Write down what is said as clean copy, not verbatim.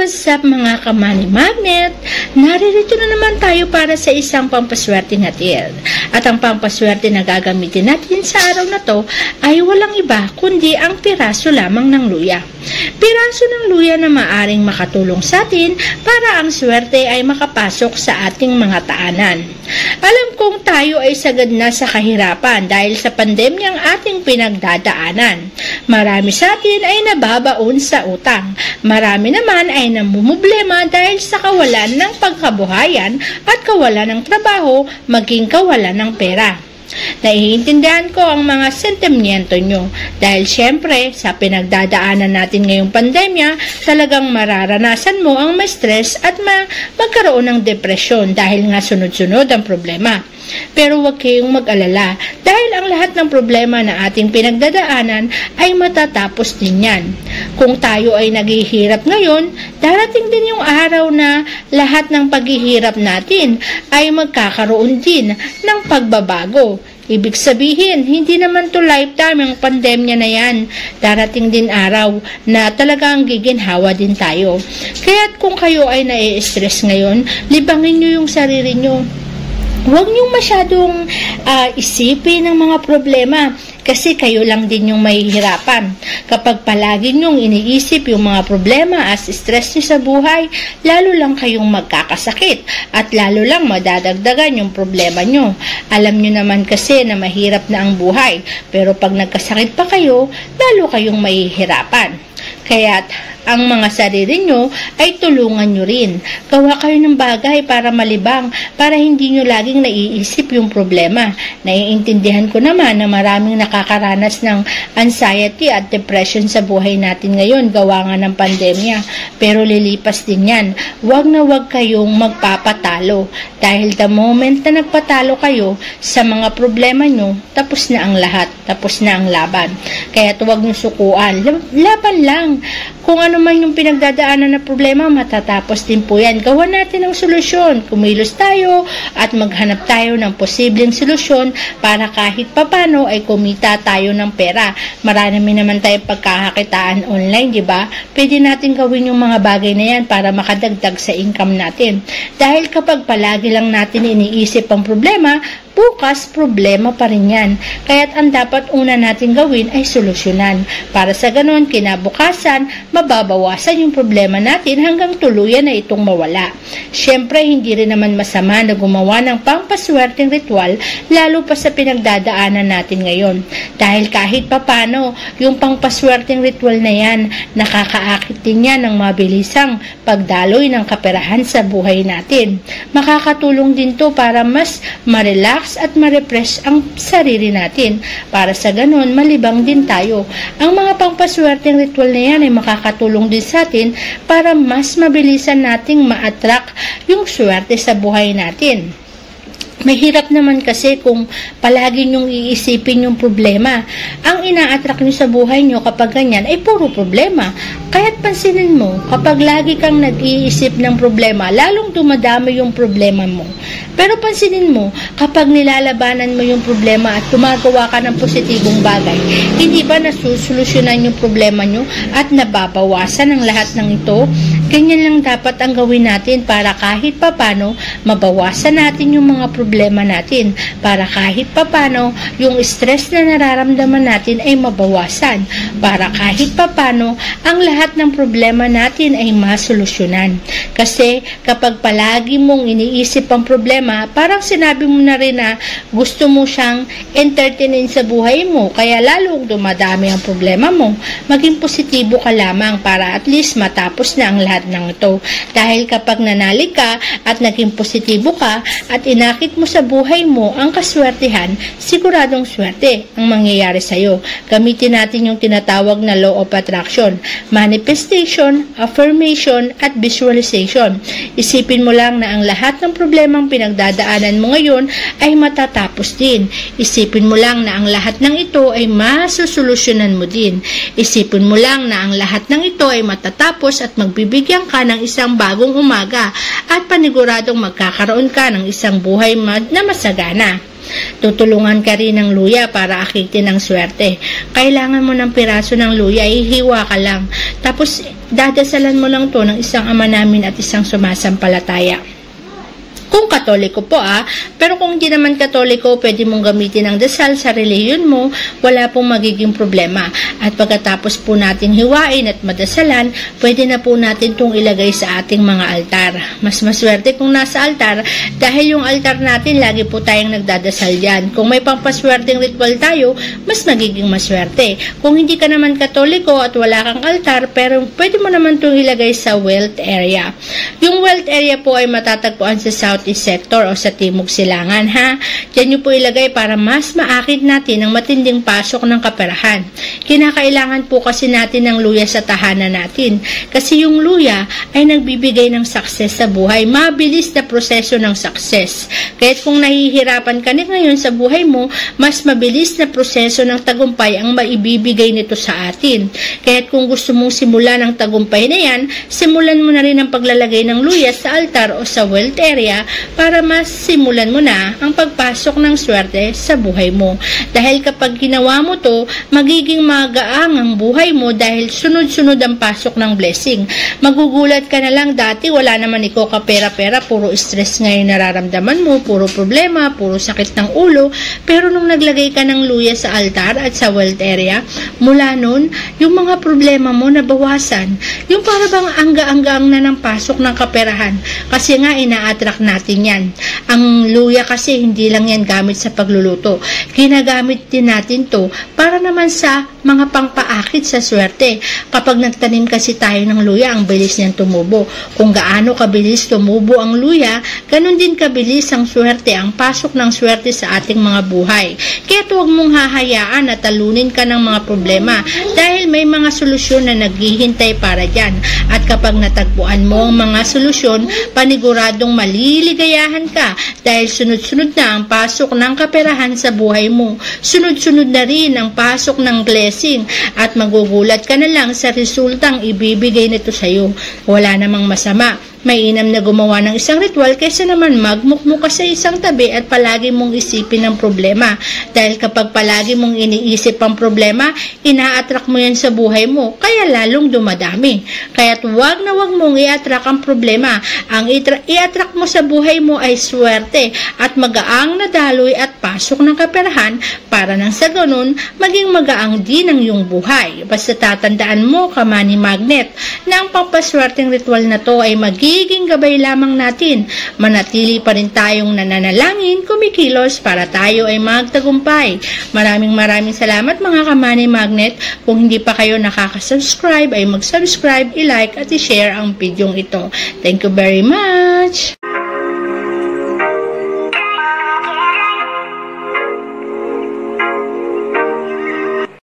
what's up mga kamani magnet? Naririto na naman tayo para sa isang pampaswerte natin. At ang pampaswerte na gagamitin natin sa araw na to ay walang iba kundi ang piraso lamang ng luya. Piraso ng luya na maaring makatulong sa atin para ang swerte ay makapasok sa ating mga taanan. Alam kong tayo ay sagad na sa kahirapan dahil sa pandemyang ating pinagdadaanan. Marami sa atin ay nababaon sa utang. Marami naman ay namumblema dahil sa kawalan ng pagkabuhayan at kawalan ng trabaho, maging kawalan ng pera. Naiintindihan ko ang mga sentimiento nyo dahil syempre sa pinagdadaanan natin ngayong pandemya, talagang mararanasan mo ang ma-stress at magkaroon ng depresyon dahil nga sunod-sunod ang problema. Pero huwag kayong mag-alala dahil ang lahat ng problema na ating pinagdadaanan ay matatapos din yan. Kung tayo ay naghihirap ngayon, darating din yung araw na lahat ng paghihirap natin ay magkakaroon din ng pagbabago. Ibig sabihin, hindi naman to lifetime ang pandemya na yan. Darating din araw na talagang giginhawa din tayo. Kaya't kung kayo ay nai-stress ngayon, libangin nyo yung sarili nyo. Huwag niyong masyadong isipin ng mga problema kasi kayo lang din yung mahihirapan. Kapag palagi niyong iniisip yung mga problema as stress niyo sa buhay, lalo lang kayong magkakasakit at lalo lang madadagdagan yung problema niyo. Alam niyo naman kasi na mahirap na ang buhay, pero pag nagkasakit pa kayo, lalo kayong mahihirapan. Kaya't ang mga sarili nyo ay tulungan nyo rin. Gawa kayo ng bagay para malibang, para hindi nyo laging naiisip yung problema. Naiintindihan ko naman na maraming nakakaranas ng anxiety at depression sa buhay natin ngayon, gawa nga ng pandemya. Pero lilipas din yan. Huwag na huwag kayong magpapatalo. Dahil the moment na nagpatalo kayo sa mga problema nyo, tapos na ang lahat. Tapos na ang laban. Kaya't huwag nyo sukuan. Laban lang. Kung ano man yung pinagdadaanan na problema, matatapos din po yan. Gawa natin ang solusyon. Kumilos tayo at maghanap tayo ng posibleng solusyon para kahit papano ay kumita tayo ng pera. Marami naman tayong pagkakakitaan online, di ba? Pwede natin gawin yung mga bagay na yan para makadagdag sa income natin. Dahil kapag palagi lang natin iniisip ang problema, bukas, problema pa rin yan. Kaya't ang dapat una natin gawin ay solusyonan. Para sa ganon, kinabukasan, mababawasan yung problema natin hanggang tuluyan na itong mawala. Siyempre, hindi rin naman masama na gumawa ng pampaswerteng ritual, lalo pa sa pinagdadaanan natin ngayon. Dahil kahit papano, yung pampaswerteng ritual na yan, nakakaakit din yan ng mabilisang pagdaloy ng kaperahan sa buhay natin. Makakatulong din to para mas ma-relax at ma-refresh ang sarili natin. Para sa ganun, malibang din tayo. Ang mga pampaswerteng ritual na yan ay makakatulong din sa atin para mas mabilisan nating ma-attract yung swerte sa buhay natin. Mahirap naman kasi kung palagi nyong iisipin yung problema. Ang ina-attract nyo sa buhay nyo kapag ganyan ay puro problema. Kaya't pansinin mo, kapag lagi kang nag-iisip ng problema, lalong dumadami yung problema mo. Pero pansinin mo, kapag nilalabanan mo yung problema at gumagawa ka ng positibong bagay, hindi ba nasusolusyonan yung problema nyo at nababawasan ang lahat ng ito? Ganyan lang dapat ang gawin natin para kahit papano mabawasan natin yung mga problema natin. Para kahit papano yung stress na nararamdaman natin ay mabawasan. Para kahit papano ang lahat ng problema natin ay masolusyonan. Kasi kapag palagi mong iniisip ang problema, parang sinabi mo na rin na gusto mo siyang entertainin sa buhay mo. Kaya lalong dumadami ang problema mo. Maging positibo ka lamang para at least matapos na ang lahat ng ito. Dahil kapag nanalig ka at naging positibo ka at inakit mo sa buhay mo ang kaswertihan, siguradong swerte ang mangyayari sa iyo. Gamitin natin yung tinatawag na law of attraction, manifestation, affirmation, at visualization. Isipin mo lang na ang lahat ng problemang pinagdadaanan mo ngayon ay matatapos din. Isipin mo lang na ang lahat ng ito ay masusolusyonan mo din. Isipin mo lang na ang lahat ng ito ay matatapos at magbibigyan ka ng isang bagong umaga at paniguradong magkakaroon ka ng isang buhay na masagana. Tutulungan ka rin ng luya para akitin ang swerte. Kailangan mo ng piraso ng luya, ihiwa ka lang. Tapos dadasalan mo lang to ng isang Ama namin at isang sumasampalataya. Kung Katoliko po pero kung hindi naman Katoliko, pwede mong gamitin ang dasal sa reliyon mo, wala pong magiging problema. At pagkatapos po natin hiwain at madasalan, pwede na po natin itong ilagay sa ating mga altar. Mas maswerte kung nasa altar, dahil yung altar natin, lagi po tayong nagdadasal yan. Kung may pampaswerteng ritual tayo, mas nagiging maswerte. Kung hindi ka naman Katoliko at wala kang altar, pero pwede mo naman itong ilagay sa wealth area. Yung wealth area po ay matatagpuan sa southeast sector o sa timog silangan Diyan nyo po ilagay para mas maakit natin ang matinding pasok ng kaperahan. Kinakailangan po kasi natin ng luya sa tahanan natin. Kasi yung luya ay nagbibigay ng success sa buhay. Mabilis na proseso ng success. Kahit kung nahihirapan ka ngayon sa buhay mo, mas mabilis na proseso ng tagumpay ang maibibigay nito sa atin. Kahit kung gusto mong simulan ang tagumpay na yan, simulan mo na rin ang paglalagay ng luya sa altar o sa wealth area para mas simulan mo na ang pagpasok ng swerte sa buhay mo. Dahil kapag ginawa mo to, magiging magaang ang buhay mo dahil sunod-sunod ang pasok ng blessing. Magugulat ka na lang, dati wala naman ikaw kapera-pera, puro stress ngayon nararamdaman mo, puro problema, puro sakit ng ulo, pero nung naglagay ka ng luya sa altar at sa wealth area, mula nun, yung mga problema mo nabawasan. Yung para bang angga-anggang na ng pasok ng kaperahan. Kasi nga ina-attract natin yan. Ang luya kasi hindi lang yan gamit sa pagluluto. Ginagamit din natin to para naman sa mga pangpaakit sa swerte. Kapag nagtanim kasi tayo ng luya, ang bilis niyan tumubo. Kung gaano kabilis tumubo ang luya, ganun din kabilis ang swerte, ang pasok ng swerte sa ating mga buhay. Kaya huwag mong hahayaan na talunin ka ng mga problema dahil may mga solusyon na naghihintay para dyan. At kapag natagpuan mo ang mga solusyon, paniguradong maliligayahan ka dahil sunod-sunod na ang pasok ng kaperahan sa buhay mo. Sunod-sunod na rin ang pasok ng blessing at magugulat ka na lang sa resultang ibibigay nito sa iyo. Wala namang masama. Mainam na gumawa ng isang ritual kaysa naman magmukmuk ka sa isang tabi at palagi mong isipin ang problema. Dahil kapag palagi mong iniisip ang problema, ina-attract mo yan sa buhay mo, kaya lalong dumadami. Kaya't wag na wag mong i-attract ang problema. Ang i-attract mo sa buhay mo ay swerte at magaang na daloy at pasok ng kaperahan para nang sa ganun, maging magaang din ang iyong buhay. Basta tatandaan mo, Kamani Magnet, na ang pampaswerteng ritual na to ay magiging gabay lamang natin. Manatili pa rin tayong nananalangin, kumikilos para tayo ay magtagumpay. Maraming salamat mga Kamani Magnet. Kung hindi pa kayo nakaka-subscribe, ay mag-subscribe, i-like at i-share ang video ito. Thank you very much!